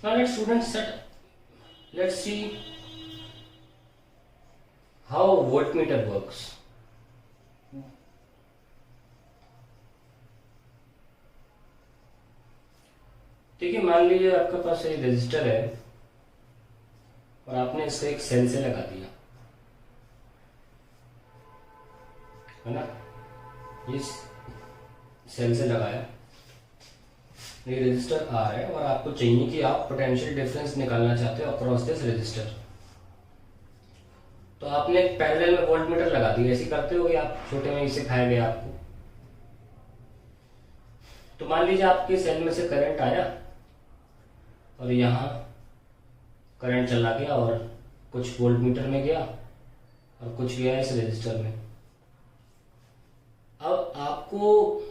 Now let's see how voltmeter works. देखिए, मान लीजिए आपके पास एक रेजिस्टर है और आपने इसे एक सेल से लगा दिया, है ना। इस सेल से लगाया, ये रेजिस्टर आर है और आपको चाहिए कि आप पोटेंशियल डिफरेंस निकालना चाहते हो अक्रॉस दिस रेजिस्टर। तो आपने एक पैरेलल में वोल्टमीटर लगा दिया, ऐसे करते हो आप, छोटे में ही सिखाया गया आपको। तो मान लीजिए आपके सेल में से करंट आया और यहाँ करंट चला गया और कुछ वोल्टमीटर में गया और कुछ गया इस रेजिस्टर में। अब आपको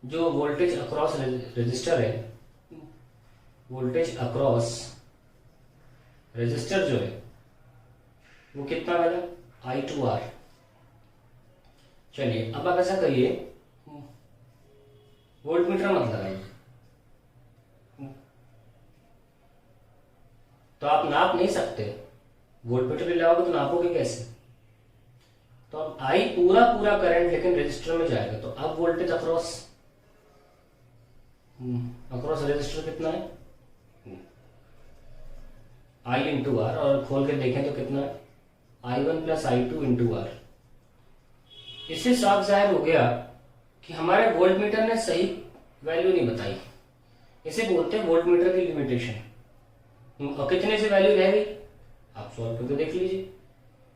जो वोल्टेज अक्रॉस रेजिस्टर है, वोल्टेज अक्रॉस रेजिस्टर जो है वो कितना मिला, I2R। चलिए अब आप ऐसा करिए, वोल्टमीटर मत लगाइए, तो आप नाप नहीं सकते। वोल्टमीटर लगाओगे तो नापोगे कैसे? तो अब I पूरा करंट लेकिन रजिस्टर में जाएगा, तो अब वोल्टेज अक्रॉस रजिस्टर कितना है, I इंटू आर, और खोल के देखें तो कितना है, I1 plus I2 into are. इससे साफ जाहिर हो गया कि हमारे वोल्टमीटर ने सही वैल्यू नहीं बताई। इसे बोलते हैं वोल्टमीटर की लिमिटेशन। और कितने से वैल्यू रह गई, आप सॉल्व करके देख लीजिए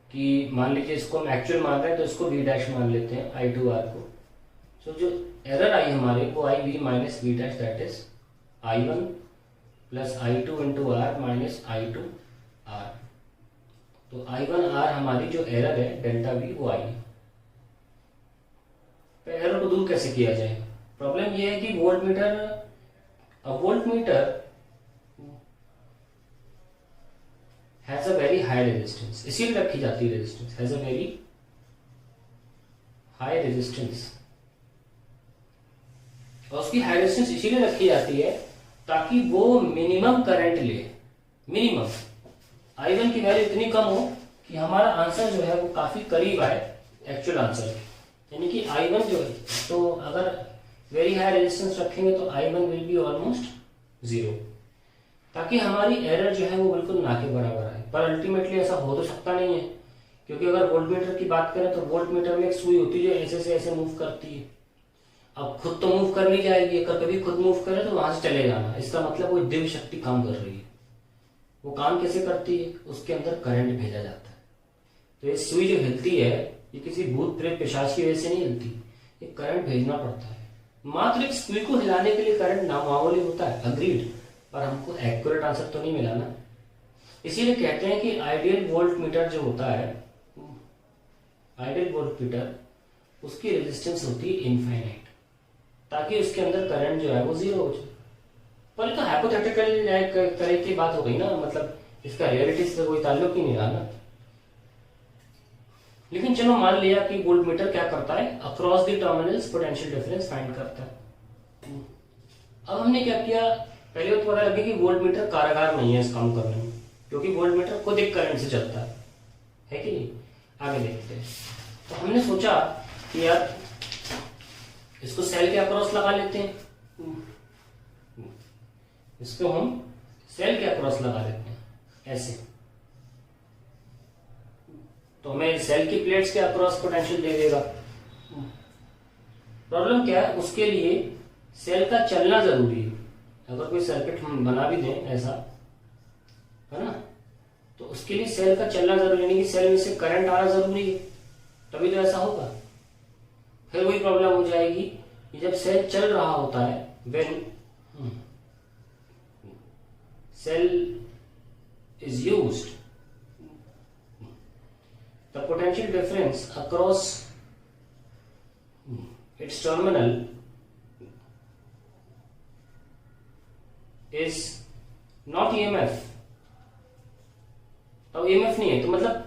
कि मान लीजिए इसको हम एक्चुअल मान रहे हैं तो इसको V डैश मान लेते हैं I2R को। तो जो एरर आई हमारे वो I V minus V dash, that is I1 plus I2 into R minus I2R। तो I1R हमारी जो एरर है डेल्टा V वो आई। तो एरर को दूर कैसे किया जाए? प्रॉब्लम ये है कि voltmeter has a very high resistance, इसीलिए रखी जाती है resistance, has a very high resistance. और उसकी हाई रेजिस्टेंस इसीलिए रखी जाती है ताकि वो मिनिमम करंट ले। मिनिमम I1 की वैल्यू इतनी कम हो कि हमारा आंसर जो है वो काफी करीब आए एक्चुअल आंसर, यानी कि I1 जो है, तो अगर वेरी हाई रेजिस्टेंस रखेंगे तो I1 विल बी ऑलमोस्ट 0, ताकि हमारी एरर जो है वो बिल्कुल ना के बराबर आए। पर अल्टीमेटली ऐसा हो तो सकता नहीं है, क्योंकि अगर वोल्टमीटर की बात करें तो वोल्टमीटर में एक सुई होती है जो ऐसे से ऐसे मूव करती है। अब खुद तो मूव कर नहीं जाएगी, अगर कभी खुद मूव करे तो वहां से चले जाना, इसका मतलब वो दिव्य शक्ति काम कर रही है। वो काम कैसे करती है, उसके अंदर करंट भेजा जाता है। तो ये सुई जो हिलती है ये किसी भूत प्रेत पिशाच की वजह से नहीं हिलती, ये करंट भेजना पड़ता है। मात्र एक सुई को हिलाने के लिए करंट नामावली होता है, अग्रीड, पर हमको एक्यूरेट आंसर तो नहीं मिला ना। इसीलिए कहते हैं कि आइडियल वोल्टमीटर जो होता है, आइडियल वोल्टमीटर, उसकी रेजिस्टेंस होती है इनफाइनाइट, ताकि उसके अंदर करंट जो है वो 0 हो जाए। पर तो हाइपोथेटिकल तरह की बात हो गई ना, मतलब इसका रियलिटी से कोई ताल्लुक ही नहीं रहा ना। लेकिन चलो मान लिया कि वोल्टमीटर क्या करता है, across the terminals potential difference find करता है। अब हमने क्या किया, पहले तो पता लगे कि वोल्टमीटर कारगर नहीं है इस काम करने में, क्योंकि वोल्टमीटर खुद एक करंट से चलता है कि नहीं। आगे देखते हैं। तो हमने सोचा कि यार इसको सेल के अक्रॉस लगा लेते हैं, इसको हम सेल के अक्रॉस लगा लेते हैं ऐसे, तो हमें सेल की प्लेट्स के अक्रॉस पोटेंशियल दे देगा। प्रॉब्लम क्या है, उसके लिए सेल का चलना जरूरी है। अगर कोई सर्किट हम बना भी दें ऐसा, है ना, तो उसके लिए सेल का चलना जरूरी, यानी कि सेल में से करंट आना जरूरी है, तभी तो ऐसा होगा। फिर वही प्रॉब्लम हो जाएगी कि जब सेल चल रहा होता है, when cell is used, the potential difference across its terminal is not EMF। अब EMF नहीं है, तो मतलब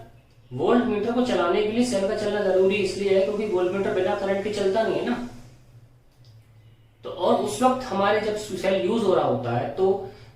वोल्ट मीटर को चलाने के लिए सेल का चलना जरूरी इसलिए है क्योंकि वोल्ट मीटर बिना करंट के चलता नहीं है ना। तो और उस वक्त हमारे जब सेल यूज हो रहा होता है तो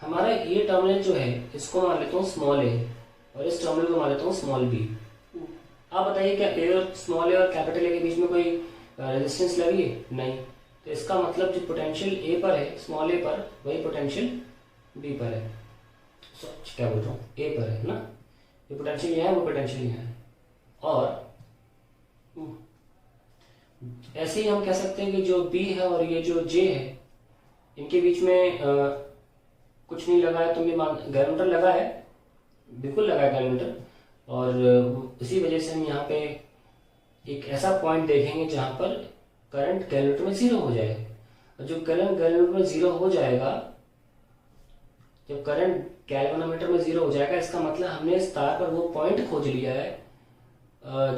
हमारा ये टर्मिनल जो है इसको मान लेता हूँ स्मॉल ए और इस टर्मिनल को मान लेता हूँ स्मॉल बी। आप बताइए क्या ए और स्मॉल ए और कैपिटल ए के बीच में कोई रेजिस्टेंस लगी है? नहीं। तो इसका मतलब जो पोटेंशियल ए पर है स्मॉल ए पर, वही पोटेंशियल बी पर है, क्या बोल रहा हूँ, ए पर है ना। ये पोटेंशियल यहाँ है, वो पोटेंशियल यहाँ है। और ऐसे ही हम कह सकते हैं कि जो बी है और ये जो जे है इनके बीच में कुछ नहीं लगा है, तो मैं गैल्वेनोमीटर लगा है, बिल्कुल लगा है गैल्वेनोमीटर। और इसी वजह से हम यहाँ पे एक ऐसा पॉइंट देखेंगे जहां पर करंट गैल्वेनोमीटर में जीरो हो जाए। और जो करंट गैल्वेनोमीटर में जीरो हो जाएगा, जब करंट गैल्वेनोमीटर में जीरो हो जाएगा, इसका मतलब हमने इस तार पर वो पॉइंट खोज लिया है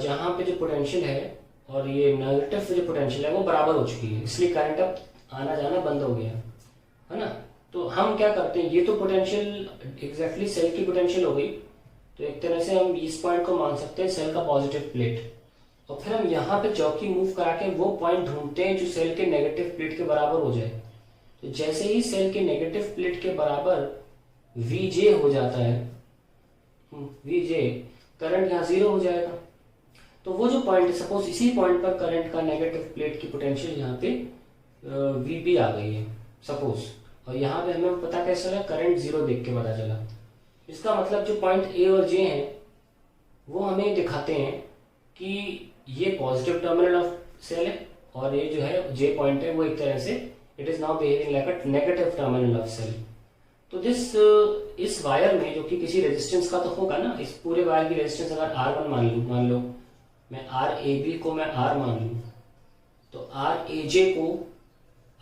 जहां पे जो पोटेंशियल है और ये नेगेटिव जो पोटेंशियल है वो बराबर हो चुकी है, इसलिए करंट अब आना जाना बंद हो गया है ना। तो हम क्या करते हैं, ये तो पोटेंशियल एग्जैक्टली सेल की पोटेंशियल हो गई, तो एक तरह से हम इस पॉइंट को मान सकते हैं सेल का पॉजिटिव प्लेट। और फिर हम यहाँ पे चौकी मूव करा के वो पॉइंट ढूंढते हैं जो सेल के नेगेटिव प्लेट के बराबर हो जाए। तो जैसे ही सेल के नेगेटिव प्लेट के बराबर Vj हो जाता है, Vj, करंट यहाँ जीरो हो जाएगा। तो वो जो पॉइंट, सपोज इसी पॉइंट पर करंट का नेगेटिव प्लेट की पोटेंशियल यहाँ पे Vb आ गई है सपोज, और यहाँ पे हमें पता कैसे चला, करंट जीरो देख के पता चला। इसका मतलब जो पॉइंट ए और जे हैं वो हमें दिखाते हैं कि ये पॉजिटिव टर्मिनल ऑफ सेल है और ये जो है जे पॉइंट है वो एक तरह से it is now behaving like a negative terminal of cell. तो इस वायर में जो कि किसी रेजिस्टेंस का तो होगा ना, इस पूरे वायर की रेजिस्टेंस अगर R1 मान लो, मैं RAB को मैं R मान लूँ, तो RAJ को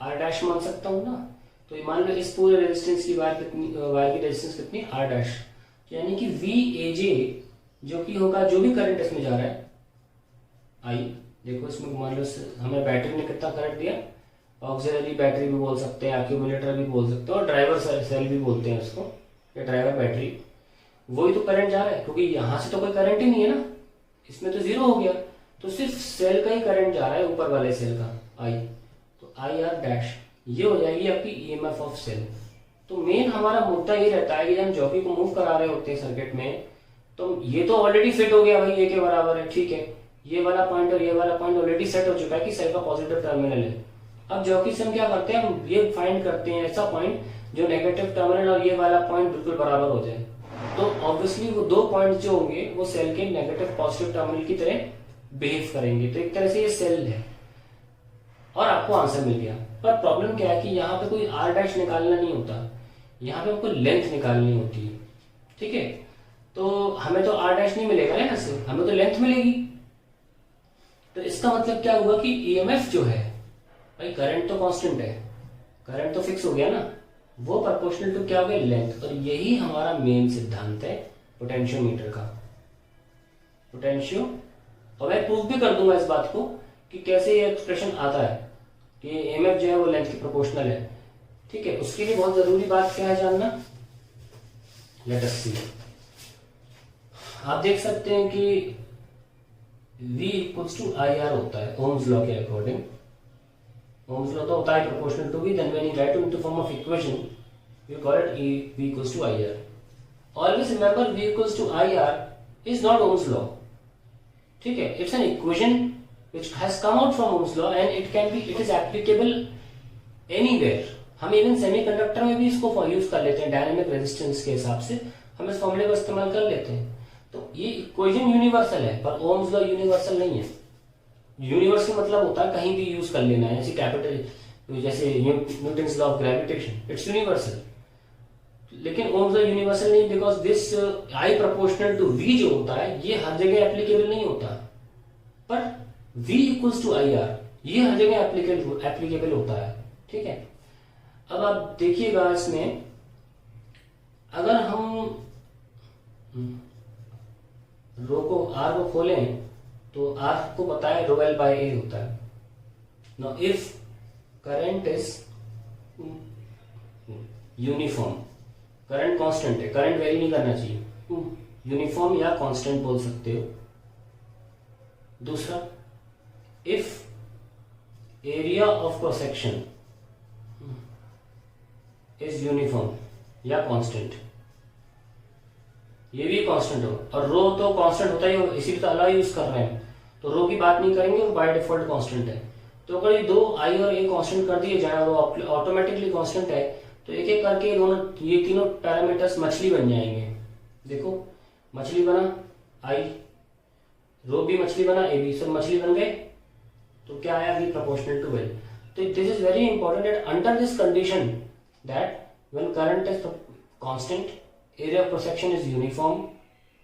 R डैश मान सकता हूँ ना। तो मान लो इस पूरे रेजिस्टेंस की वायर की रेजिस्टेंस कितनी, R डैश, यानी कि VAJ जो कि होगा जो भी करंट इसमें जा रहा है I, देखो इसमें मान लो हमें बैटरी ने कितना करंट दिया, ऑक्सिलरी बैटरी भी बोल सकते हैं, एक्यूमुलेटर भी बोल सकते हैं, और ड्राइवर सेल भी बोलते हैं उसको, या ड्राइवर बैटरी, वही तो करंट जा रहा है, क्योंकि यहाँ से तो कोई करंट ही नहीं है ना, इसमें तो जीरो हो गया, तो सिर्फ सेल का ही करंट जा रहा है, ऊपर वाले सेल का I, तो IR डैश ये हो जाएगी आपकी EMF ऑफ सेल। तो मेन हमारा मुद्दा ये रहता है कि जब हम जॉकी को मूव करा रहे होते हैं सर्किट में, तो ये तो ऑलरेडी फिट हो गया भाई, ए के बराबर है, ठीक है, ये वाला पॉइंट और ये वाला पॉइंट ऑलरेडी सेट हो चुका है कि सेल का पॉजिटिव टर्मिनल है। अब जॉकी से हम क्या करते हैं, हम ये फाइंड करते हैं ऐसा पॉइंट जो नेगेटिव टर्मिनल और ये वाला पॉइंट बिल्कुल बराबर हो जाए। तो ऑब्वियसली वो दो पॉइंट जो होंगे वो सेल के नेगेटिव पॉजिटिव टर्मिनल की तरह बिहेव करेंगे। तो एक तरह से ये सेल है और आपको आंसर मिल गया। पर प्रॉब्लम क्या है कि यहाँ पे कोई R डैश निकालना नहीं होता, यहाँ पे हमको लेंथ निकालनी होती है, ठीक है। तो हमें तो R डैश नहीं मिलेगा ना, से हमें तो लेंथ मिलेगी। तो इसका मतलब क्या हुआ कि EMF जो है भाई, करंट तो कांस्टेंट है, करंट तो फिक्स हो गया ना, वो प्रोपोर्शनल टू क्या हो गया, लेंथ। और यही हमारा मेन सिद्धांत है पोटेंशियोमीटर का, पोटेंशियो। और मैं प्रूफ भी कर दूंगा इस बात को कि कैसे ये एक्सप्रेशन आता है कि EMF जो है वो लेंथ की प्रोपोर्शनल है, ठीक है। उसके लिए बहुत जरूरी बात क्या है जानना, लेट अस सी। आप देख सकते हैं कि V इक्वल्स टू IR होता है ओम्स लॉ के अकॉर्डिंग। ओम्स लॉ तो होता है proportional to V, then when you write into form of equation you call it V equals to IR. Always remember V equals to IR is not Ohm's law. ठीक है, it's an equation which has come out from Ohm's law and it is applicable anywhere. हम even semiconductor में भी इसको use कर लेते हैं, dynamic resistance के हिसाब से हम इस फॉर्मूले को इस्तेमाल कर लेते हैं। तो ये इक्वेशन यूनिवर्सल है, पर ओम्स लॉ यूनिवर्सल नहीं है। यूनिवर्सल मतलब होता है कहीं भी यूज कर लेना है, जैसे कैपिटल, जैसे Newton's law of gravitation, it's universal. लेकिन ओम्स लॉ यूनिवर्सल नहीं, because this I proportional to V जो होता है ये हर जगह एप्लीकेबल नहीं होता, पर V इक्वल्स टू IR ये हर जगह एप्लीकेबल होता है, ठीक है। अब आप देखिएगा इसमें, अगर हम रो को R को खोलें तो R को पता है रो L बाय A होता है। Now if current is uniform, current constant है, करंट वेरी नहीं करना चाहिए, यूनिफॉर्म या कांस्टेंट बोल सकते हो। दूसरा, if area of cross section is uniform, या कांस्टेंट, ये भी कांस्टेंट हो, और रो तो कांस्टेंट होता ही हो, इसीलिए तो अलाउ यूज कर रहे हैं, तो रो की बात नहीं करेंगे, वो बाय डिफॉल्ट कांस्टेंट है। तो अगर ये दो आई और ए कांस्टेंट कर दिए जाए, वो ऑटोमेटिकली कांस्टेंट है, तो एक एक करके ये तीनों पैरामीटर्स मछली बन जाएंगे। देखो मछली बना आई, रो भी मछली बना, ए बी, सब मछली बन गए, तो क्या आया, बी प्रोपोर्शनल टू वेल। तो this is very important that under this condition that when current is constant, area of cross section is uniform,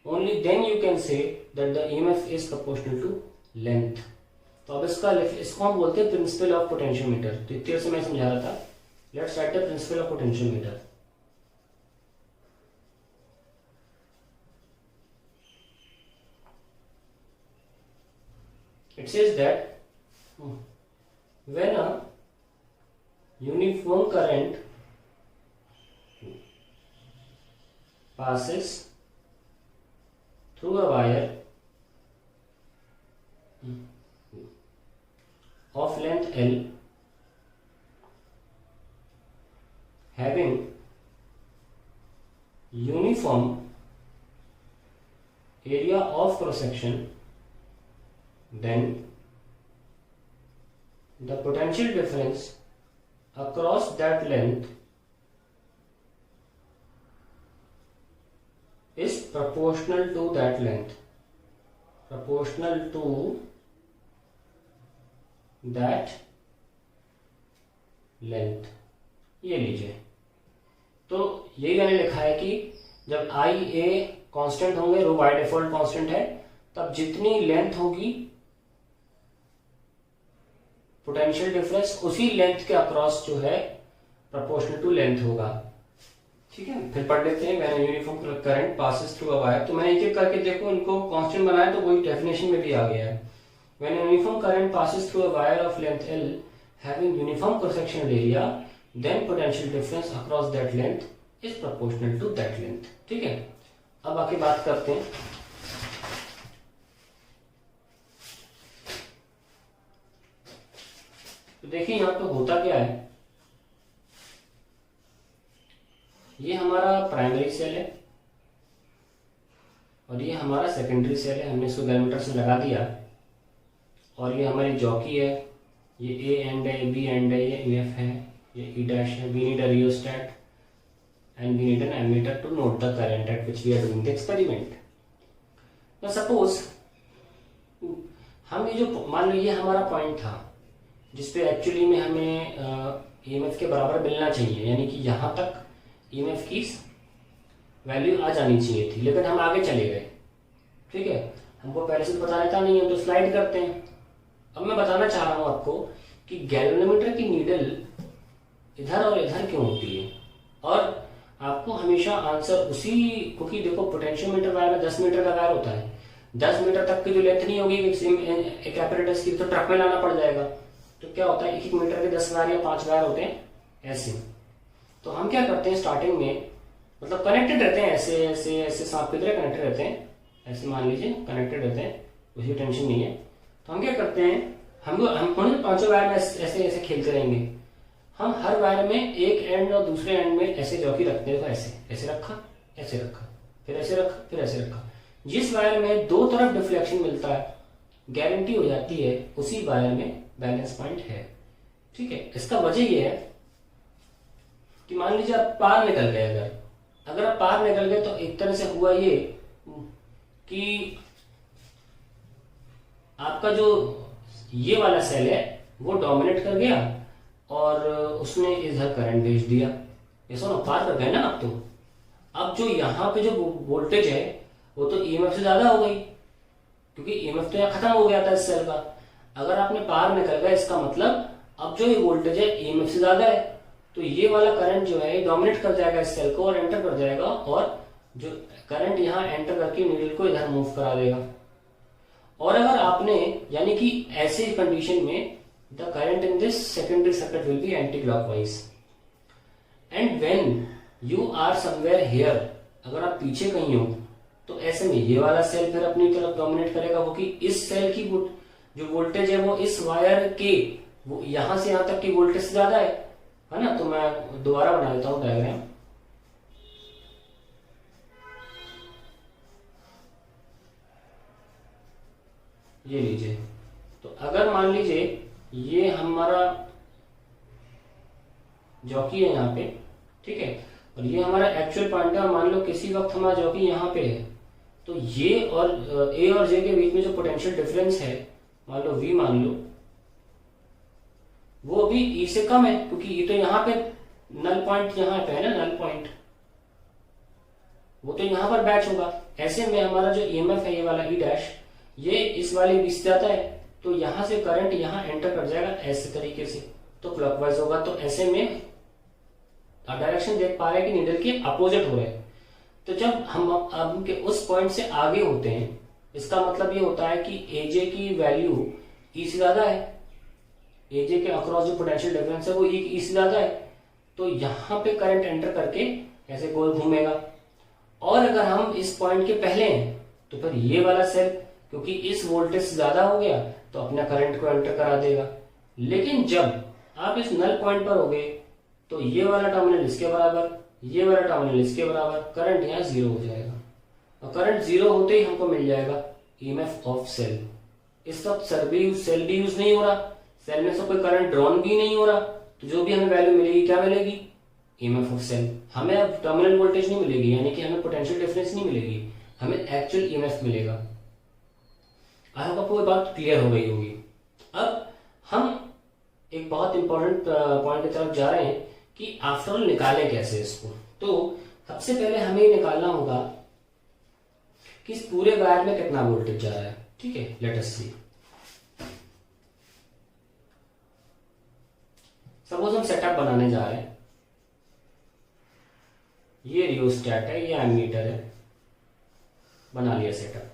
only then you can say that the EMF is proportional to length। तो अब इसको हम बोलते हैं principle of potentiometer. तो इतने से मैं समझा रहा था, let's write the principle of potentiometer. It says that when a uniform current passes through a wire of length L having uniform area of cross section, then the potential difference across that length is proportional to that length, proportional to that length। ये लीजिए, तो यही मैंने लिखा है कि जब आई a constant होंगे, रो बाय डिफॉल्ट कांस्टेंट है, तब जितनी लेंथ होगी पोटेंशियल डिफरेंस उसी लेंथ के अक्रॉस जो है प्रोपोर्शनल टू लेंथ होगा। ठीक है, फिर पढ़ लेते हैं। When uniform current passes through a wire, तो मैंने एक एक करके देखो इनको कांस्टेंट बनाया, तो वही डेफिनेशन में भी आ गया है। When uniform current passes through a wire of length L having uniform cross sectional area, then potential difference across that length is proportional to that length. ठीक है, अब आके बात करते हैं तो देखिए यहां पे होता क्या है, ये हमारा प्राइमरी सेल है और ये हमारा सेकेंडरी सेल है, हमने इसको गैलमीटर से लगा दिया, और ये हमारी जॉकी है, ये ए एंड है, बी एंड है, ये एफ है, ये ई डैश है। We need a rheostat and we need an ammeter to note the current at which we are doing the experiment. तो सपोज हम ये जो मान लो ये हमारा पॉइंट था जिसपे एक्चुअली में हमें ईएमएफ के बराबर मिलना चाहिए, यानी कि यहां तक ईएमएफ की वैल्यू आ जानी चाहिए थी, लेकिन हम आगे चले गए। ठीक है, हमको पहले से पता रहता नहीं है, तो स्लाइड करते हैं। अब मैं बताना चाह रहा हूं आपको कि गैल्वेनोमीटर की नीडल इधर और इधर क्यों होती है, और आपको हमेशा आंसर उसी, क्योंकि देखो पोटेंशियोमीटर वायर में 10 मीटर का वायर होता है, 10 मीटर तक की जो लेंथ नहीं होगी एक एपरेटस की, तो ट्रक में लाना पड़ जाएगा। तो क्या होता है, 1-1 मीटर के 10 वायर या 5 वायर होते हैं ऐसे। तो हम क्या करते हैं स्टार्टिंग में, मतलब कनेक्टेड रहते हैं ऐसे ऐसे ऐसे, सांप की तरह कनेक्टेड रहते हैं, ऐसे मान लीजिए कनेक्टेड रहते हैं, उसकी टेंशन नहीं है। तो हम क्या करते हैं, हम 5 वायर में ऐसे ऐसे खेलते रहेंगे। हम हर वायर में एक एंड और दूसरे एंड में ऐसे जॉकी रखते हैं, ऐसे ऐसे रखा, ऐसे रखा, फिर ऐसे रखा, फिर ऐसे रखा। जिस वायर में दो तरफ डिफ्लेक्शन मिलता है, गारंटी हो जाती है उसी वायर में बैलेंस पॉइंट है। ठीक है, इसका वजह यह है कि मान लीजिए आप पार निकल गए, अगर आप पार निकल गए तो एक तरह से हुआ ये कि आपका जो ये वाला सेल है वो डोमिनेट कर गया और उसने इधर करंट भेज दिया, ये सुनो पार कर गए ना आप। तो अब जो यहाँ पे जो वोल्टेज है वो तो ईएमएफ से ज्यादा हो गई, क्योंकि ईएमएफ तो यहाँ खत्म हो गया था इस सेल का। अगर आपने पार निकल गया, इसका मतलब अब जो ये वोल्टेज है ईएमएफ से ज्यादा है, तो ये वाला करंट जो है डोमिनेट कर जाएगा इस सेल को और एंटर कर जाएगा, और जो करंट यहाँ एंटर करके नीडल को इधर मूव करा देगा। और अगर आपने, यानी कि ऐसे कंडीशन में the current in this secondary circuit will be anticlockwise, and when you are somewhere here, अगर आप पीछे कहीं हो तो ऐसे में ये वाला सेल फिर अपनी तरफ डोमिनेट करेगा, क्योंकि इस सेल की जो वोल्टेज है वो इस वायर के वो यहां से यहां तक की वोल्टेज से ज्यादा है ना। तो मैं दोबारा बना देता हूं डायग्राम। ये लीजिए, तो अगर मान लीजिए ये हमारा जॉकी है यहाँ पे, ठीक है, और ये हमारा एक्चुअल पॉइंट है, और मान लो किसी वक्त हमारा जॉकी यहाँ पे है, तो ये और ए और जे के बीच में जो पोटेंशियल डिफरेंस है, मान लो वी मान लो, वो अभी ई से कम है, क्योंकि ये तो यहाँ पे नल पॉइंट यहाँ पे है ना, नल पॉइंट, वो तो यहाँ पर बैच होगा। ऐसे में हमारा जो ईएमएफ है ये वाला ई डैश, ये इस वाले बीच से जाता है, तो यहां से करंट यहाँ एंटर कर जाएगा ऐसे तरीके से, तो क्लॉकवाइज होगा। तो ऐसे में आप डायरेक्शन देख पा रहे हैं कि नीडल के अपोजिट हो रहे हैं। तो जब हम अब के उस पॉइंट से आगे होते हैं, इसका मतलब ये होता है कि एजे की वैल्यू ई से ज्यादा है, एजे के अक्रॉस जो पोटेंशियल डिफरेंस है वो ई से ज्यादा है, तो यहाँ पे करंट एंटर करके ऐसे गोल घूमेगा। और अगर हम इस पॉइंट के पहले हैं तो फिर ये वाला सेल, क्योंकि इस वोल्टेज से ज्यादा हो गया तो अपना करंट को एंटर करा देगा। लेकिन जब आप इस नल पॉइंट पर हो गए तो ये वाला टर्मिनल इसके बराबर, ये वाला टर्मिनल इसके बराबर, करंट यहाँ जीरो हो जाएगा, और करंट जीरो होते ही हमको मिल जाएगा ईएमएफ ऑफ सेल। इस वक्त सेल भी यूज नहीं हो रहा, सेल में से कोई करंट ड्रॉन भी नहीं हो रहा, तो जो भी हमें वैल्यू मिलेगी क्या मिलेगी, ईएमएफ ऑफ सेल। हमें अब टर्मिनल वोल्टेज नहीं मिलेगी, यानी कि हमें पोटेंशियल डिफरेंस नहीं मिलेगी, हमें एक्चुअल ईएमएफ मिलेगा। आई होप आपको ये बात क्लियर हो गई होगी। अब हम एक बहुत इंपॉर्टेंट पॉइंट की तरफ जा रहे हैं कि आफ्टर ऑल निकाले कैसे इसको। तो सबसे पहले हमें निकालना होगा कि इस पूरे वायर में कितना वोल्टेज जा रहा है, ठीक है। लेट अस सी, सपोज हम सेटअप बनाने जा रहे हैं, ये रियोस्टैट है, ये एमीटर है, बना लिया सेटअप।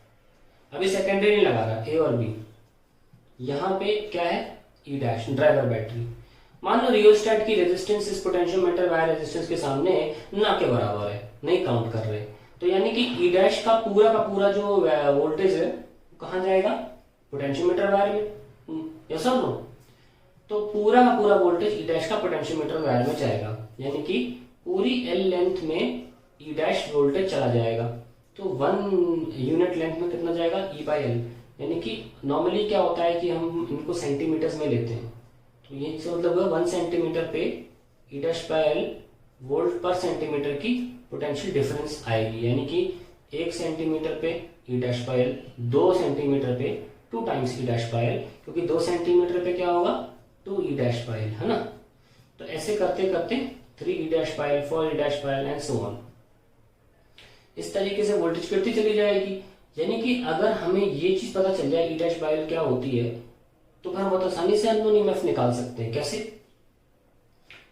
अभी सेकेंडरी नहीं लगा रहा, ए और बी, यहां पे क्या है, ई डैश ड्राइवर बैटरी। मान लो रियोस्टैट की रेजिस्टेंस इस पोटेंशियोमीटर वायर रेजिस्टेंस के सामने ना के बराबर है, नहीं काउंट कर रहे, तो यानी कि ई डैश का पूरा जो वोल्टेज है कहां जाएगा, पोटेंशियोमीटर वायर में, यस और नो। तो पूरा का पूरा वोल्टेज ई डैश का पोटेंशियोमीटर वायर में जाएगा, यानी कि पूरी एल लेंथ में ई डैश वोल्टेज चला जाएगा। तो 1 यूनिट लेंथ में कितना जाएगा, ई बाई एल, यानी कि नॉर्मली क्या होता है कि हम इनको सेंटीमीटर्स में लेते हैं, तो ये मतलब 1 सेंटीमीटर पे ई डैश बाई एल वोल्ट पर सेंटीमीटर की पोटेंशियल डिफरेंस आएगी, यानी कि 1 सेंटीमीटर पे ई डैश बाई एल, 2 सेंटीमीटर पे 2 times E dash by L, क्योंकि 2 सेंटीमीटर पे क्या होगा, 2 ई डैश बाई एल, है ना। तो ऐसे करते करते 3 ई dash by L, 4 E dash by L and so on, इस तरीके से वोल्टेज गिरती चली जाएगी। यानी कि अगर हमें ये चीज पता चल जाए ई डैश बाई एल क्या होती है, तो फिर हम बहुत आसानी से अननोन ईएमएफ निकाल सकते हैं। कैसे,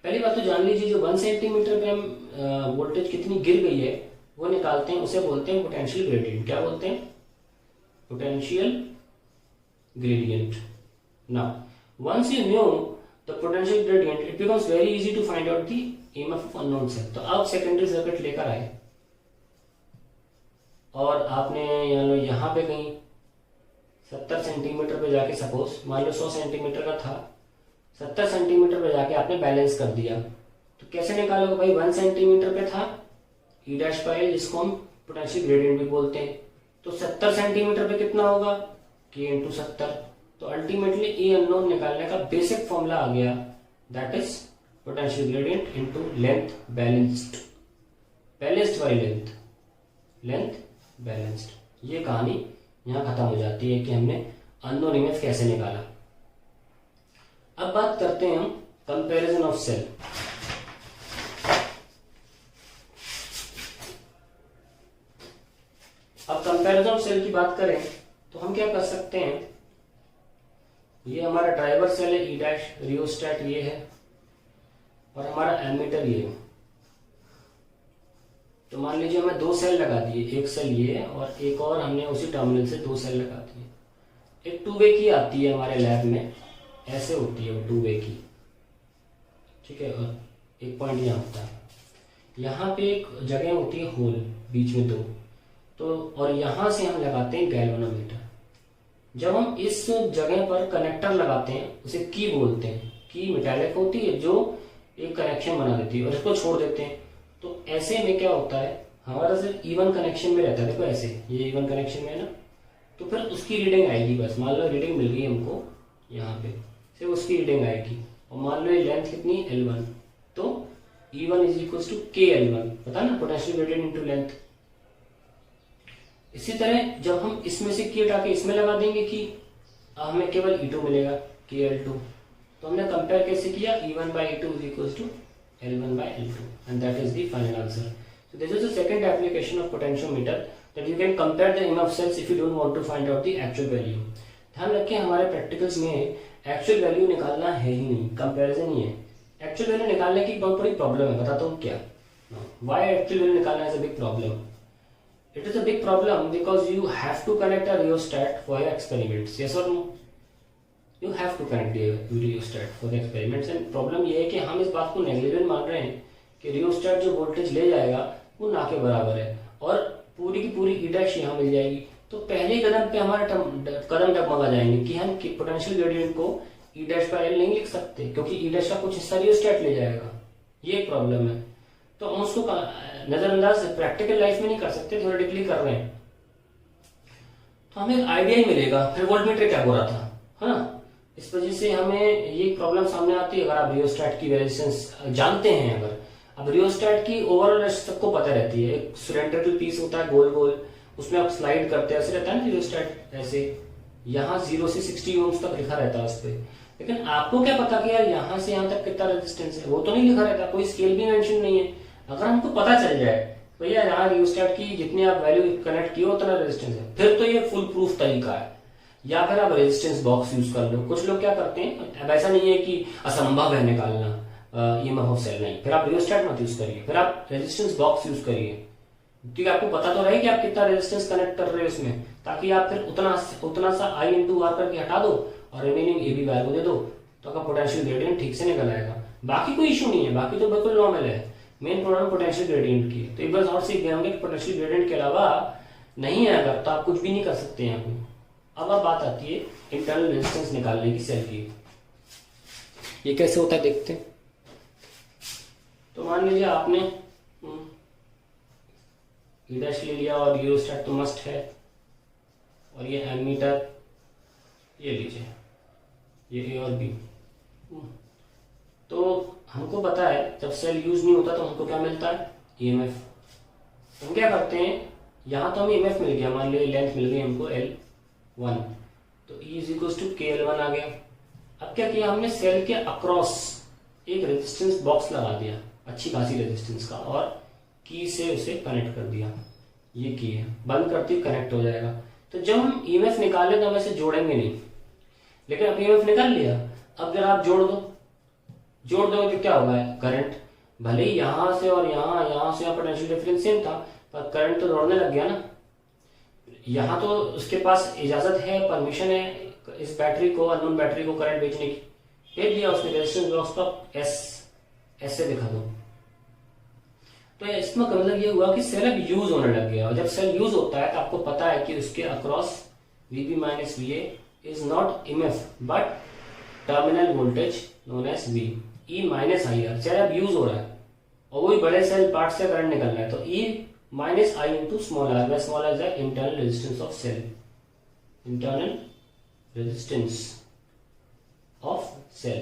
पहली बात तो जान लीजिए, जो 1 सेंटीमीटर पे हम वोल्टेज कितनी गिर गई है वो निकालते हैं, उसे बोलते हैं पोटेंशियल ग्रेडियंट। क्या बोलते हैं, potential gradient. Now once you know the potential gradient, it becomes very easy to find out the EMF of unknown cell. तो आप सेकेंडरी सर्किट लेकर आए और आपने यहाँ पे कहीं 70 सेंटीमीटर पे जाके, सपोज मान लो 100 सेंटीमीटर का था, 70 सेंटीमीटर पे जाके आपने बैलेंस कर दिया, तो कैसे निकालोगे भाई, 1 सेंटीमीटर पे था ई डैश बाई एल, जिसको हम पोटेंशियल ग्रेडियंट भी बोलते हैं, तो 70 सेंटीमीटर पे कितना होगा, के इंटू 70। तो अल्टीमेटली ई अननोन निकालने का बेसिक फॉर्मूला आ गया, that is potential gradient into length balanced, balanced by length, length balanced. ये कहानी यहाँ खत्म हो जाती है कि हमने अननोन ईएमएफ कैसे निकाला। अब बात करते हैं हम कंपैरिजन ऑफ सेल। अब कंपैरिजन ऑफ सेल की बात करें तो हम क्या कर सकते हैं, ये हमारा ड्राइवर सेल है ई डैश, रियोस्टैट ये है, और हमारा एमीटर ये है। तो मान लीजिए हमें 2 सेल लगा दिए, एक सेल ये है और एक और हमने उसी टर्मिनल से 2 सेल लगा दिए। एक 2 वे की आती है हमारे लैब में, ऐसे होती है वो 2 वे की, ठीक है, और एक पॉइंट यहाँ होता है, यहाँ पे एक जगह होती है होल बीच में 2, तो और यहाँ से हम लगाते हैं गैल्वेनोमीटर। जब हम इस जगह पर कनेक्टर लगाते हैं, उसे की बोलते हैं, की मेटालिक होती है जो एक कनेक्शन बना देती है, और इसको छोड़ देते हैं। तो ऐसे में क्या होता है, हमारा सिर्फ इवन कनेक्शन में रहता है, देखो ऐसे, ये इवन कनेक्शन में है ना, तो फिर उसकी रीडिंग आएगी। बस मान लो रीडिंग मिल गई हमको यहाँ पे, सिर्फ उसकी रीडिंग आएगी। और मान लो ये लेंथ कितनी, L1, तो E1 is equal to KL1, पता ना, पोटेंशियल ग्रेडियंट इनटू लेंथ। इसी तरह जब हम इसमें से K हटा के इसमें लगा देंगे कि हमें केवल E2 मिलेगा, KL2। तो हमने कंपेयर कैसे किया, E1 by E2 is equals to L1 by L2, and that is the final answer. So this is the second application of potentiometer, that you can compare the EMF cells if you don't want to find out the actual value. ध्यान रखें हमारे practicals में actual value निकालना है ही नहीं, comparison ही है। Actual value निकालने की बहुत बड़ी प्रॉब्लम है, बताता हूँ क्या। व्हाई एक्चुअल वैल्यू निकालना is a big problem? It is a big problem because you have to connect a rheostat for your experiments. Yes or no? You have to connect the rheostat for the experiments. And problem ये है कि हम इस बात को negligent मान रहे हैं कि rheostat जो वोल्टेज ले जाएगा वो ना के बराबर है, और पूरी की पूरी E' यहाँ मिल जाएगी। तो पहले कदम पे हमारा कदम डगमगा जाएंगे कि हम पोटेंशियल ग्रेडियंट को E' पर L नहीं लिख सकते, क्योंकि E' का कुछ हिस्सा rheostat ले जाएगा। ये एक प्रॉब्लम है। तो हम उसको नजरअंदाज प्रैक्टिकल लाइफ में नहीं कर सकते, थ्योरेटिकली कर रहे हैं। तो हमें एक आइडिया ही मिलेगा फिर वोल्टमीटर क्या हो रहा था, है ना। इस वजह से हमें ये प्रॉब्लम सामने आती है अगर आप रियोस्टेट की रेजिस्टेंस जानते हैं। अगर अब रियोस्टेट की ओवरऑल रेजिस्टेंस सबको पता रहती है, एक सिलेंड्रिकल पीस होता है गोल गोल, उसमें आप स्लाइड करते हैं, ऐसे रहता है ना रियोस्टेट, ऐसे यहाँ 0 से 60 ओम्स तक लिखा रहता है उस पर। लेकिन आपको क्या पता कि यार यहाँ से यहाँ तक कितना रेजिस्टेंस है, वो तो नहीं लिखा रहता, कोई स्केल भी मेंशन नहीं है। अगर हमको पता चल जाए भैया यहाँ रियोस्टेट की जितनी आप वैल्यू कनेक्ट किए उतना रेजिस्टेंस है, फिर तो ये फुल प्रूफ तरीका है। या फिर आप रेजिस्टेंस बॉक्स यूज कर लो। कुछ लोग क्या करते हैं, अब ऐसा नहीं है कि असंभव है निकालना EMF ऑफ सेल, नहीं, फिर आप रियोस्टेट मत यूज करिए, फिर आप रेजिस्टेंस बॉक्स यूज करिए। ठीक है, आपको पता तो रहे कि आप कितना रेजिस्टेंस कनेक्ट कर रहे हो इसमें, ताकि आप फिर उतना सा I into R करके हटा दो और रिमेनिंग AB वैल्यू दे दो, तो आपका पोटेंशियल ग्रेडियंट ठीक से निकल आएगा। बाकी कोई इशू नहीं है, बाकी तो बिल्कुल नॉर्मल है। मेन प्रॉब्लम पोटेंशियल ग्रेडियंट की। तो एक बार और सीख गए होंगे कि पोटेंशियल ग्रेडियंट के अलावा नहीं है अगर, तो आप कुछ भी नहीं कर सकते यहाँ पे। अब बात आती है इंटरनल रेजिस्टेंस निकालने की सेल की। ये कैसे होता है देखते हैं। तो मान लीजिए आपने E' ले लिया और रियोस्टेट तो मस्ट है, और ये एमीटर ये लीजिए, ये A और B। तो हमको पता है जब सेल यूज नहीं होता तो हमको क्या मिलता है, EMF। हम क्या करते हैं, यहाँ तो हमें EMF मिल गया, मान लीजिए लेंथ मिल गई हमको L1, तो E is equal to KL1 आ गया। अब क्या किया हमने, सेल के अक्रॉस एक रेजिस्टेंस बॉक्स लगा दिया, अच्छी खासी रेजिस्टेंस का, और की से उसे कनेक्ट कर दिया। ये की है, बंद करती कनेक्ट हो जाएगा। तो जब हम EMF निकालें तो हम ऐसे जोड़ेंगे नहीं, लेकिन अब EMF निकाल लिया, अब जरा आप जोड़ दोगे तो क्या होगा, करंट भले ही यहाँ से और यहाँ से पोटेंशियल डिफरेंस सेम था, पर करंट तो दौड़ने लग गया ना। यहाँ तो उसके पास इजाजत है, परमिशन है इस बैटरी को, अननोन बैटरी को करंट बेचने की, भेज दिया उसने रेजिस्टेंस बॉक्स पर एस से दिखा दो। तो इसमें मतलब ये हुआ कि सेल अब यूज होने लग गया, और जब सेल यूज होता है तो आपको पता है कि उसके across VB minus VA is not EMF but terminal voltage known as V, E minus IR। चाहे अब यूज हो रहा है और वही बड़े सेल पार्ट से करंट निकल रहा है, तो E minus I into small r, where small r is the internal resistance of cell, internal resistance of cell।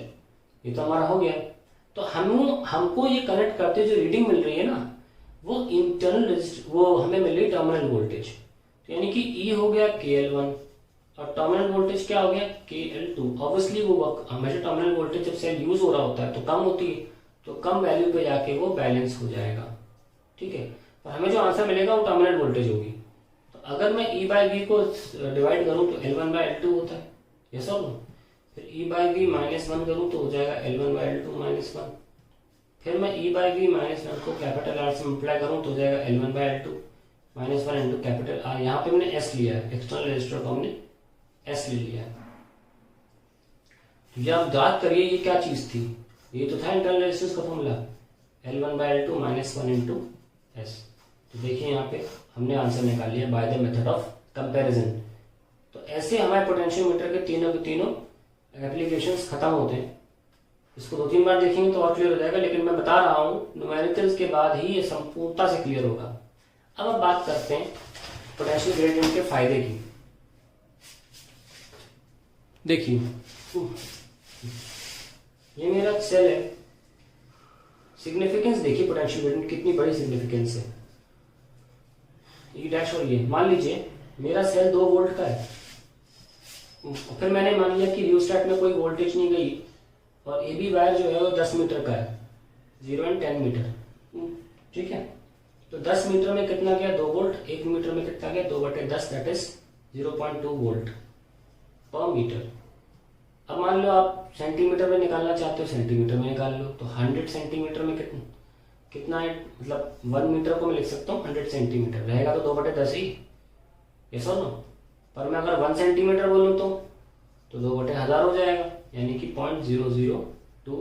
ये तो हमारा हो गया। तो हमको ये कनेक्ट करते जो रीडिंग मिल रही है ना, वो इंटरनल वो हमें मिल रही टर्मिनल वोल्टेज। तो यानी कि E हो गया KL1 और टर्मिनल वोल्टेज क्या हो गया KL2। ऑब्वियसली वो हमेशा टर्मिनल वोल्टेज जब सेल यूज हो रहा होता है तो कम होती है, तो कम वैल्यू पे जाके वो बैलेंस हो जाएगा। ठीक है, और हमें जो आंसर मिलेगा वो टर्मिनल वोल्टेज होगी। तो अगर मैं E by V को डिवाइड करूं तो L1 by L2 होता है, यस और नो। फिर E by V माइनस 1 करूं तो हो जाएगा L1 by L2 माइनस 1। फिर मैं E by V माइनस 1 को कैपिटल R से मल्टीप्लाई करूं तो हो जाएगा L1 by L2 minus 1 into capital R। यहाँ पे मैंने S लिया है, एक्सटर्नल रेजिस्टर को हमने S ले लिया है। तो ये आप याद करिए ये क्या चीज थी, ये तो था इंटरनल रेजिस्टेंस का formula, L1 by L2 minus 1 into S। तो देखिए यहाँ पे हमने आंसर निकाल लिया by the method of comparison. तो ऐसे हमारे पोटेंशियोमीटर के तीनों के तीनों एप्लीकेशंस खत्म होते हैं। इसको 2-3 बार देखेंगे तो और क्लियर हो जाएगा, लेकिन मैं बता रहा हूँ न्यूमेरिकल्स के बाद ही ये संपूर्णता से क्लियर होगा। अब बात करते हैं पोटेंशियल ग्रेडियंट के फायदे की। देखिए ये मेरा सेल है, सिग्निफिकेंस देखिए पोटेंशियल ग्रेडियंट कितनी बड़ी सिग्निफिकेंस है, ई डैश और ये। मान लीजिए मेरा सेल 2 वोल्ट का है, फिर मैंने मान लिया कि रियोस्टेट में कोई वोल्टेज नहीं गई और ए बी वायर जो है वो 10 मीटर का है, 0 एंड 10 मीटर, ठीक है। तो 10 मीटर में कितना गया 2 वोल्ट, 1 मीटर में कितना गया 2/10, दैट इज 0.2 वोल्ट पर मीटर। अब मान लो आप सेंटीमीटर में निकालना चाहते हो, सेंटीमीटर में निकाल लो। तो 100 सेंटीमीटर में कितना है, मतलब 1 मीटर को मैं लिख सकता हूँ 100 सेंटीमीटर, रहेगा तो 2/10 ही, यस और नो। पर मैं अगर 1 सेंटीमीटर बोलूँ तो 2/1000 हो जाएगा, यानी कि 0.002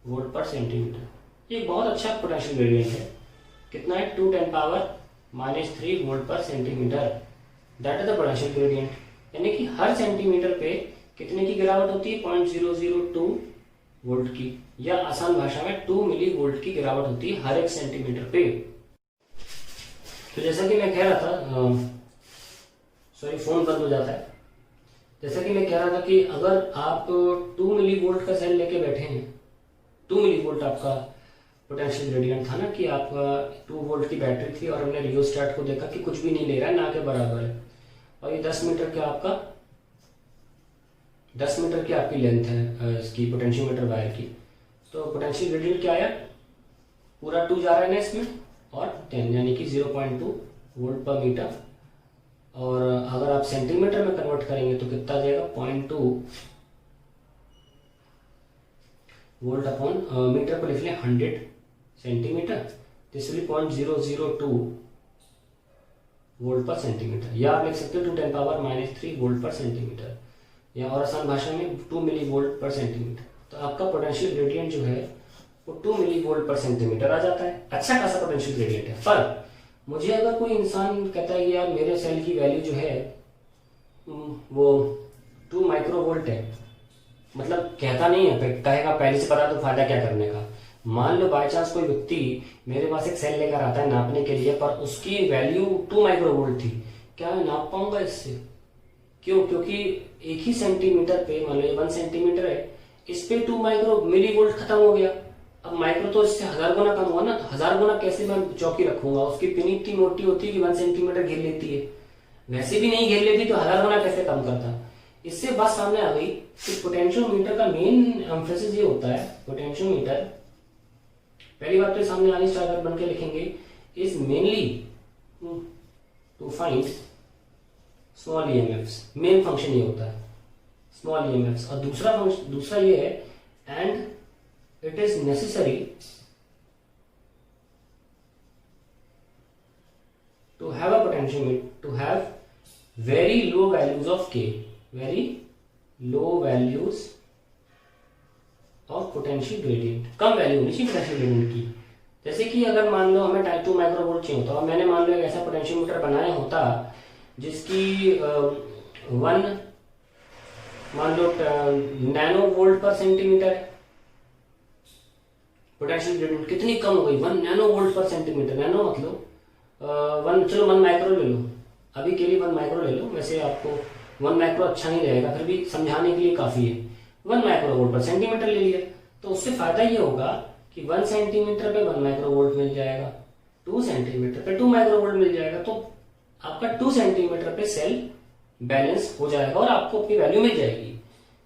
वोल्ट पर सेंटीमीटर। ये बहुत अच्छा पोटेंशियल ग्रेडियंट है। कितना है 2×10⁻³ वोल्ट पर centimetre, that is the potential gradient. यानी कि हर सेंटीमीटर पे कितने की गिरावट होती है 0.002 वोल्ट की, या आसान भाषा में 2 मिली वोल्ट की गिरावट होती है हर 1 सेंटीमीटर पे। तो जैसा कि मैं कह रहा था, सॉरी फोन बंद हो जाता है। जैसा कि मैं कह रहा था कि अगर आप 2 मिली वोल्ट का सेल लेके बैठे हैं, 2 मिली वोल्ट आपका पोटेंशियल ग्रेडियंट था ना, कि आपका 2 वोल्ट की बैटरी थी और हमने रियोस्टेट को देखा कि कुछ भी नहीं ले रहा है, ना के बराबर है, और ये 10 मीटर का आपका 10 मीटर की आपकी लेंथ है इसकी पोटेंशियोमीटर वायर की। तो पोटेंशियल ग्रेडियंट क्या आया, पूरा 2 जा रहा है ना इसमें, और 10 यानी कि 0.2 वोल्ट पर मीटर। और अगर आप सेंटीमीटर में कन्वर्ट करेंगे तो कितना आ जाएगा 0.2 वोल्ट अपॉन मीटर को लिख लें 100 सेंटीमीटर, दिस विल 0.002 वोल्ट पर सेंटीमीटर, या आप लिख सकते हो 2×10⁻³ वोल्ट पर सेंटीमीटर, या और आसान भाषा में 2 मिली वोल्ट पर सेंटीमीटर। तो आपका पोटेंशियल ग्रेडियंट जो है वो 2 मिली वोल्ट पर सेंटीमीटर आ जाता है। अच्छा खासा पोटेंशियल ग्रेडियंट है। पर मुझे अगर कोई इंसान कहता है कि यार मेरे सेल की वैल्यू जो है वो 2 माइक्रोवोल्ट है, मतलब कहता नहीं है, कहेगा पहले से पता तो फायदा क्या करने का। मान लो बाय चांस कोई व्यक्ति मेरे पास एक सेल लेकर आता है नापने के लिए, पर उसकी वैल्यू 2 माइक्रोवोल्ट थी, क्या मैं नाप पाऊंगा इससे? क्यों? क्योंकि एक ही सेंटीमीटर पे, मान लो 1 सेंटीमीटर है, इस पे 2 माइक्रो मिली वोल्ट खत्म हो गया। अब माइक्रो तो इससे 1000 गुना कम हुआ ना, तो 1000 गुना कैसे मैं चौकी रखूंगा? उसकी पिन इतनी मोटी होती है कि 1 सेंटीमीटर घेर लेती है, वैसे भी नहीं घेर लेती तो 1000 गुना कैसे कम करता। इससे बात सामने आ गई कि पोटेंशियोमीटर का मेन एम्फेसिस ये होता है, पोटेंशियोमीटर पहली बात तो सामने आनी स्टार्ट बन के लिखेंगे, is mainly to find small EMFs. Main function ये होता है स्मॉल ईएमएफ्स। और दूसरा ये है, and it is necessary to have a potentiometer to have very low values of K, very low values of potential gradient, कम value होनी चाहिए पोटेंशियल ग्रेडियंट की। जैसे कि अगर मान लो हमें 2 माइक्रोवोल्ट चाहिए होता, और मैंने मान लो एक ऐसा पोटेंशियोमीटर बनाया होता जिसकी 1 मान लो नैनो वोल्ट पर सेंटीमीटर है, पोटेंशियल ग्रेडियंट कितनी कम हो गई 1 नैनो वोल्ट पर सेंटीमीटर। नैनो मतलब 1 माइक्रो ले लो, अभी के लिए 1 माइक्रो ले लो, वैसे आपको 1 माइक्रो अच्छा नहीं रहेगा, फिर भी समझाने के लिए काफी है। 1 माइक्रो वोल्ट पर सेंटीमीटर ले लिया, तो उससे फायदा ये होगा कि 1 सेंटीमीटर पे 1 माइक्रो वोल्ट मिल जाएगा, 2 सेंटीमीटर पे 2 माइक्रो वोल्ट मिल जाएगा, तो आपका 2 सेंटीमीटर पे सेल बैलेंस हो जाएगा और आपको अपनी वैल्यू मिल जाएगी।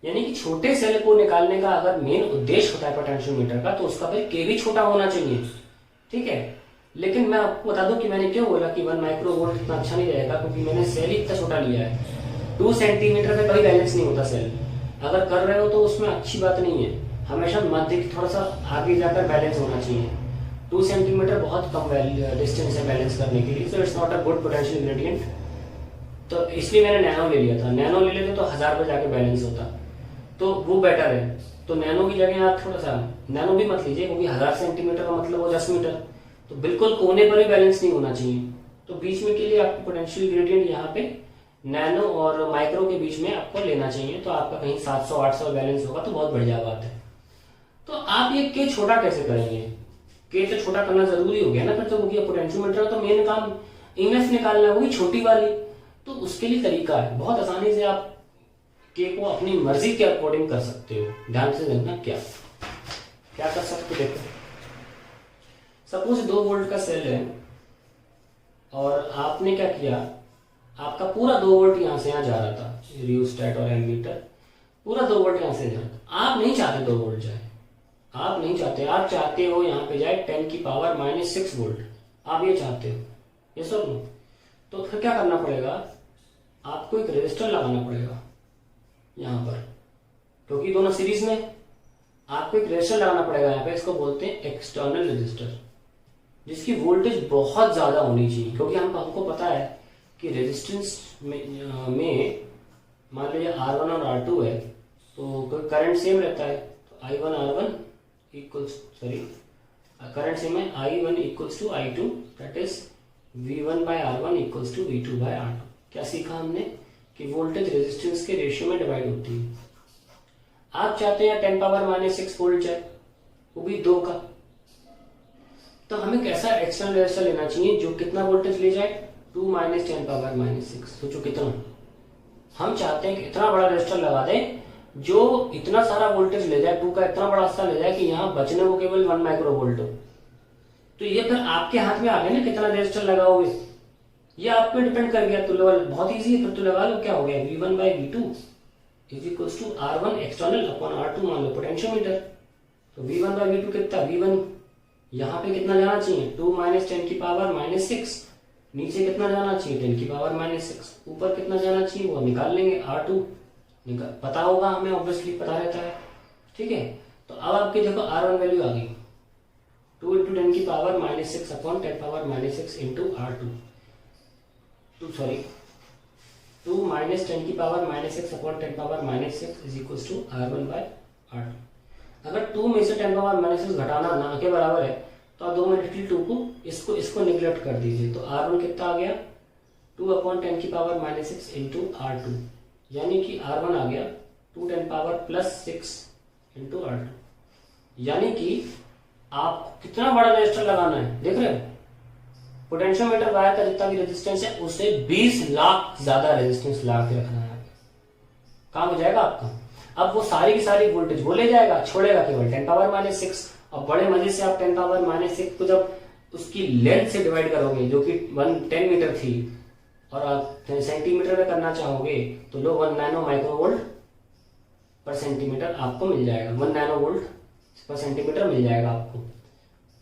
यानी कि छोटे सेल को निकालने का अगर मेन उद्देश्य होता है पोटेंशियोमीटर का, तो उसका भाई के भी छोटा होना चाहिए, ठीक है। लेकिन मैं आपको बता दूं कि मैंने क्यों बोला कि 1 माइक्रो वोल्ट इतना अच्छा नहीं रहेगा, क्योंकि मैंने सेल ही इतना छोटा लिया है। 2 सेंटीमीटर पे कभी बैलेंस नहीं होता सेल, अगर कर रहे हो तो उसमें अच्छी बात नहीं है, हमेशा मध्य थोड़ा सा आगे जाकर बैलेंस होना चाहिए। 2 सेंटीमीटर बहुत कम डिस्टेंस है बैलेंस करने के लिए, so it's not a good potential gradient. तो इसलिए मैंने नैनो ले लिया था, नैनो ले लेते तो 1000 पे जाके बैलेंस होता, तो वो बेटर है। तो नैनो की जगह आप थोड़ा सा नैनो भी मत लीजिए, क्योंकि 1000 सेंटीमीटर का मतलब वो 10 मीटर, तो बिल्कुल कोने पर भी बैलेंस नहीं होना चाहिए। तो बीच में के लिए आपको पोटेंशियल ग्रेडियंट यहाँ पे नैनो और माइक्रो के बीच में आपको लेना चाहिए, तो आपका कहीं 700-800 बैलेंस होगा, तो बहुत बढ़िया बात है। तो आप ये के छोटा कैसे करेंगे? के तो छोटा करना जरूरी हो गया ना फिर तो, क्योंकि पोटेंशियोमीटर तो मेन काम ईएमएफ निकालना है, वो भी छोटी वाली, तो उसके लिए तरीका है, बहुत आसानी से आप के को अपनी मर्जी के अकॉर्डिंग कर सकते हो। ध्यान से देखना क्या क्या कर सकते हो। देखो सपोज 2 वोल्ट का सेल है और आपने क्या किया, आपका पूरा 2 वोल्ट यहाँ से यहाँ जा रहा था, रियोस्टेट और एमीटर पूरा 2 वोल्ट यहाँ से जा रहा था। आप नहीं चाहते 2 वोल्ट जाए, आप नहीं चाहते, आप चाहते हो यहाँ पे जाए 10 की पावर -6 वोल्ट, आप ये चाहते हो, ये सब नो। तो फिर क्या करना पड़ेगा, आपको एक रेजिस्टर लगाना पड़ेगा यहाँ पर, क्योंकि दोनों सीरीज में, आपको एक रेजिस्टर लगाना पड़ेगा यहाँ पे, इसको बोलते हैं एक्सटर्नल रेजिस्टर, जिसकी वोल्टेज बहुत ज्यादा होनी चाहिए। क्योंकि हमको पता है कि रेजिस्टेंस में मान लीजिए R1 और R2 है तो करंट सेम रहता है, तो I1 R1 equals current same है, I1 equals to I2 that is V1 by R1 equals to V2 by R2। क्या सीखा हमने कि वोल्टेज रेजिस्टेंस के रेशियो में डिवाइड होती है। आप चाहते हैं 10 पावर -6 वोल्ट जाए, वो भी 2 का, तो हमें कैसा एक्सटर्नल रेजिस्टर लेना चाहिए जो कितना वोल्टेज ले जाए, 2 - 10 पावर -6। सोचो कितना, हम चाहते हैं कि इतना बड़ा रेजिस्टर लगा दें जो इतना सारा वोल्टेज ले जाए, 2 का इतना बड़ा हिस्सा ले जाए कि यहाँ बचने को केवल 1 माइक्रो वोल्ट हो। तो ये फिर आपके हाथ में आ गया ना, कितना रेजिस्टर लगाओगे, ये आप पे डिपेंड कर गया। तो बहुत इजी है, फिर तो लगा लो, क्या हो गया, V1 by V2 is equals to R1 external upon R2 मान लो पोटेंशियोमीटर। तो V1 बाई V2 कितना, V1 यहाँ पे कितना जाना चाहिए, 2 - 10 की पावर -6, नीचे कितना जाना चाहिए, 10 की पावर -6, ऊपर कितना जाना चाहिए वो निकाल लेंगे, R2 पता होगा हमें, ऑब्वियसली पता रहता है, ठीक है। तो अब आपके देखो R1 वैल्यू आ गई 2 × 10 की power -6 upon 10 power -6 into R2, 2 - 10 की power -6 upon 10 power -6 is equals to R1 by R2। अगर 2 में से 10 पावर -6 घटाना ना के बराबर है तो आप 2 में 2 को इसको निगलेक्ट कर दीजिए, तो R1 कितना आ गया, 2 अपॉन 10 की पावर -6 इंटू R2, यानी कि R1 आ गया 2 10 पावर +6 इंटू R2। यानी कि आप कितना बड़ा रेजिस्टर लगाना है, देख रहे हो, पोटेंशियोमीटर वायर का जितना भी रेजिस्टेंस है उससे 20 लाख ज्यादा रेजिस्टेंस लगा के रखना है, काम हो जाएगा आपका। अब वो सारी की सारी वोल्टेज वो ले जाएगा, छोड़ेगा केवल 10 पावर -6। अब बड़े मजे से आप 10 पावर -6 को जब उसकी लेंथ से डिवाइड करोगे जो कि 10 मीटर थी और आप सेंटीमीटर में करना चाहोगे तो लो 1 नैनो माइक्रो वोल्ट पर सेंटीमीटर आपको मिल जाएगा, 1 नैनो वोल्ट पर सेंटीमीटर मिल जाएगा आपको।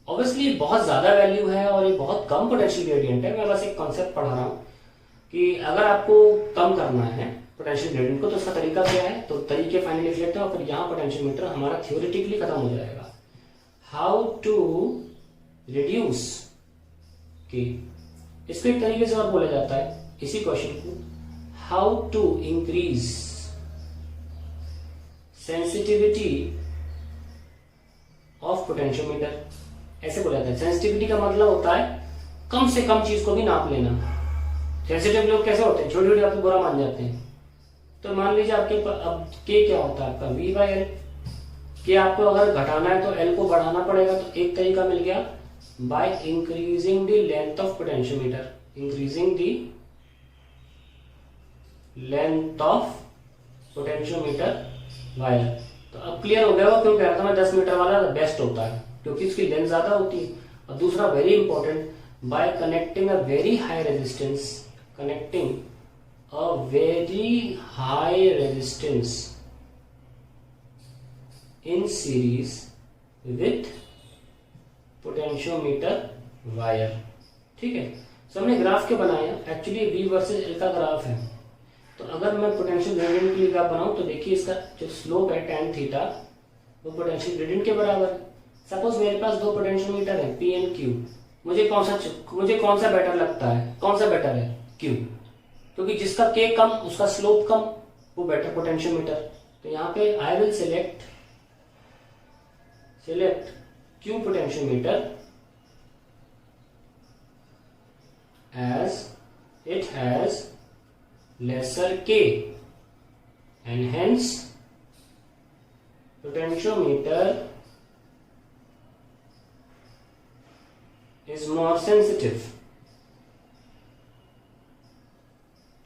ऑब्वियसली बहुत ज्यादा वैल्यू है और ये बहुत कम पोटेंशियल ग्रेडियंट है। मैं बस एक कॉन्सेप्ट पढ़ा रहा हूँ कि अगर आपको कम करना है पोटेंशियल ग्रेडियंट को तो उसका तरीका क्या है, तो तरीके फाइनली लिख लेते हैं और फिर यहाँ पोटेंशियोमीटर हमारा थियोरेटिकली खत्म हो जाएगा। हाउ टू रिड्यूस के, इसको एक तरीके से और बोला जाता है इसी क्वेश्चन को, how to increase sensitivity of potentiometer, ऐसे बोला जाता है। सेंसिटिविटी का मतलब होता है कम से कम चीज को भी नाप लेना। सेंसिटिव लोग कैसे होते हैं, छोटी छोटी बात को बुरा मान जाते हैं। तो मान लीजिए आपके अब के क्या होता है आपका V/L, के आपको अगर घटाना है तो L को बढ़ाना पड़ेगा। तो एक तरीका मिल गया, by increasing the length of potentiometer, increasing the length of potentiometer wire. तो अब क्लियर हो गया वो क्यों कह रहा था मैं 10 मीटर वाला बेस्ट होता है, क्योंकि इसकी लेंथ ज्यादा होती है। और दूसरा very important, bye connecting a very high resistance, connecting a very high resistance in series with potentiometer wire. ठीक है, तो हमने ग्राफ के बनाया, एक्चुअली V वर्सेस L का ग्राफ है। तो अगर मैं पोटेंशियल ग्रेडियंट के लिए ग्राफ बनाऊं तो देखिए इसका जो स्लोप है tan थीटा वो पोटेंशियल ग्रेडियंट के बराबर। सपोज मेरे पास 2 पोटेंशियोमीटर है P एंड Q, मुझे कौन सा बेटर लगता है, कौन सा बेटर है, Q, क्योंकि जिसका K कम उसका स्लोप कम, वो बेटर पोटेंशियोमीटर। तो यहाँ पे I will select Q potentiometer as it has lesser K and hence potentiometer is more sensitive।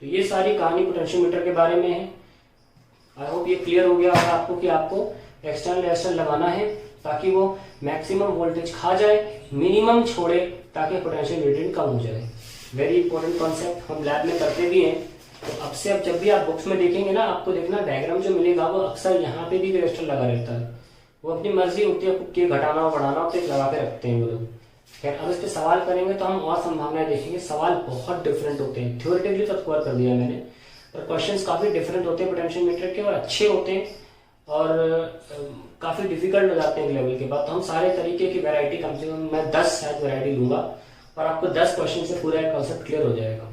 तो ये सारी कहानी पोटेंशियोमीटर के बारे में है। आई होप ये क्लियर हो गया होगा आपको कि आपको एक्सटर्नल रेजिस्टेंस लगाना है ताकि वो मैक्सिमम वोल्टेज खा जाए, मिनिमम छोड़े, ताकि पोटेंशियल ग्रेडियंट कम हो जाए। वेरी इंपॉर्टेंट कॉन्सेप्ट, हम लैब में करते भी हैं। तो अब से अब जब भी आप बुक्स में देखेंगे ना, आपको देखना डायग्राम जो मिलेगा वो अक्सर यहाँ पे भी रेजिस्टर लगा रहता है। वो अपनी मर्जी होती है कि घटाना हो बढ़ाना हो, तो लगा के रखते हैं वो लोग। खैर अब इस पे सवाल करेंगे तो हम और संभावनाएं देखेंगे। सवाल बहुत डिफरेंट होते हैं, थ्योरेटिकली तो कवर कर दिया मैंने, पर क्वेश्चंस काफी डिफरेंट होते हैं पोटेंशियोमीटर के, और अच्छे होते हैं और काफी डिफिकल्ट हो जाते हैं लेवल के बाद। तो हम सारे तरीके की वैरायटी, कम से कम मैं 10 शायद वैरायटी लूंगा और आपको 10 क्वेश्चन से पूरा एक कॉन्सेप्ट क्लियर हो जाएगा।